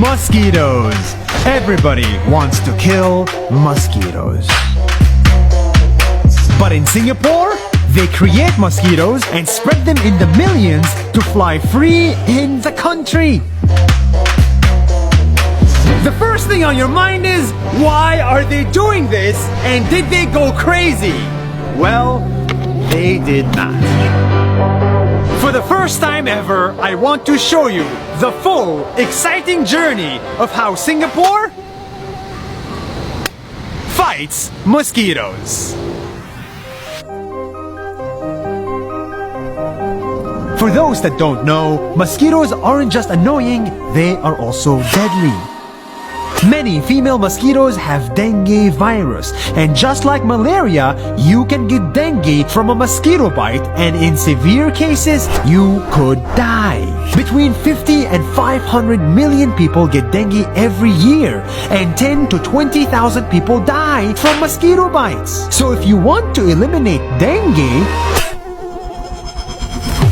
Mosquitoes. Everybody wants to kill mosquitoes. But in Singapore, they create mosquitoes and spread them in the millions to fly free in the country. The first thing on your mind is, why are they doing this? And did they go crazy? Well, they did not. For the first time ever, I want to show you the full, exciting journey of how Singapore fights mosquitoes. For those that don't know, mosquitoes aren't just annoying, they are also deadly. Many female mosquitoes have dengue virus, and just like malaria, you can get dengue from a mosquito bite, and in severe cases, you could die. Between 50 and 500 million people get dengue every year, and 10 to 20,000 people die from mosquito bites. So if you want to eliminate dengue,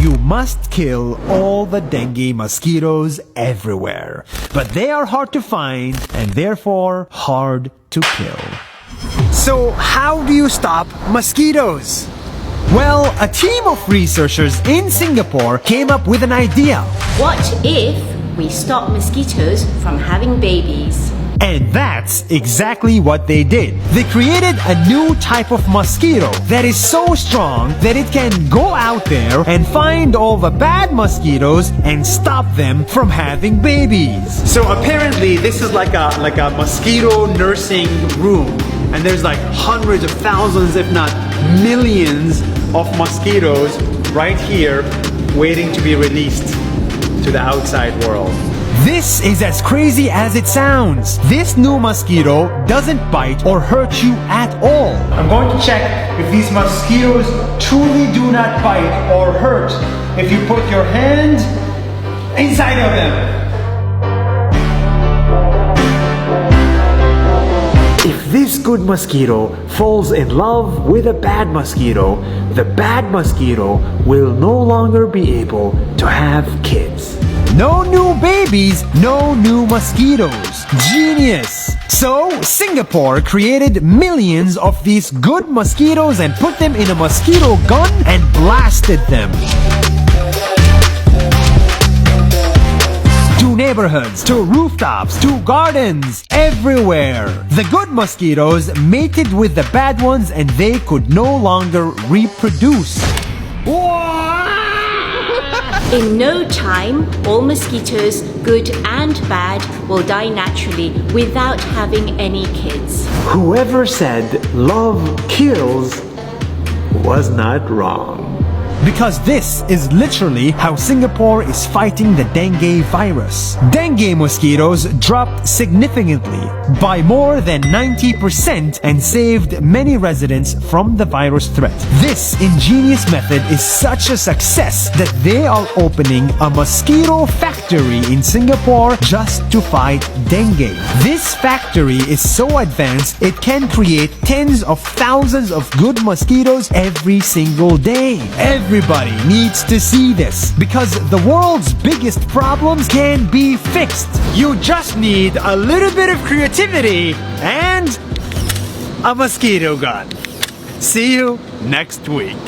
you must kill all the dengue mosquitoes everywhere. But they are hard to find and therefore hard to kill. So how do you stop mosquitoes? Well, a team of researchers in Singapore came up with an idea. What if we stop mosquitoes from having babies? And that's exactly what they did. They created a new type of mosquito that is so strong that it can go out there and find all the bad mosquitoes and stop them from having babies. So apparently this is like a mosquito nursing room, and there's like hundreds of thousands, if not millions, of mosquitoes right here waiting to be released to the outside world. This is as crazy as it sounds. This new mosquito doesn't bite or hurt you at all. I'm going to check if these mosquitoes truly do not bite or hurt if you put your hand inside of them. If this good mosquito falls in love with a bad mosquito, the bad mosquito will no longer be able to have kids. No new babies, no new mosquitoes. Genius! So, Singapore created millions of these good mosquitoes and put them in a mosquito gun and blasted them. To neighborhoods, to rooftops, to gardens, everywhere. The good mosquitoes mated with the bad ones and they could no longer reproduce. In no time, all mosquitoes, good and bad, will die naturally without having any kids. Whoever said love kills was not wrong. Because this is literally how Singapore is fighting the dengue virus. Dengue mosquitoes dropped significantly by more than 90% and saved many residents from the virus threat. This ingenious method is such a success that they are opening a mosquito factory in Singapore just to fight dengue. This factory is so advanced it can create tens of thousands of good mosquitoes every single day. Everybody needs to see this because the world's biggest problems can be fixed. You just need a little bit of creativity and a mosquito gun. See you next week.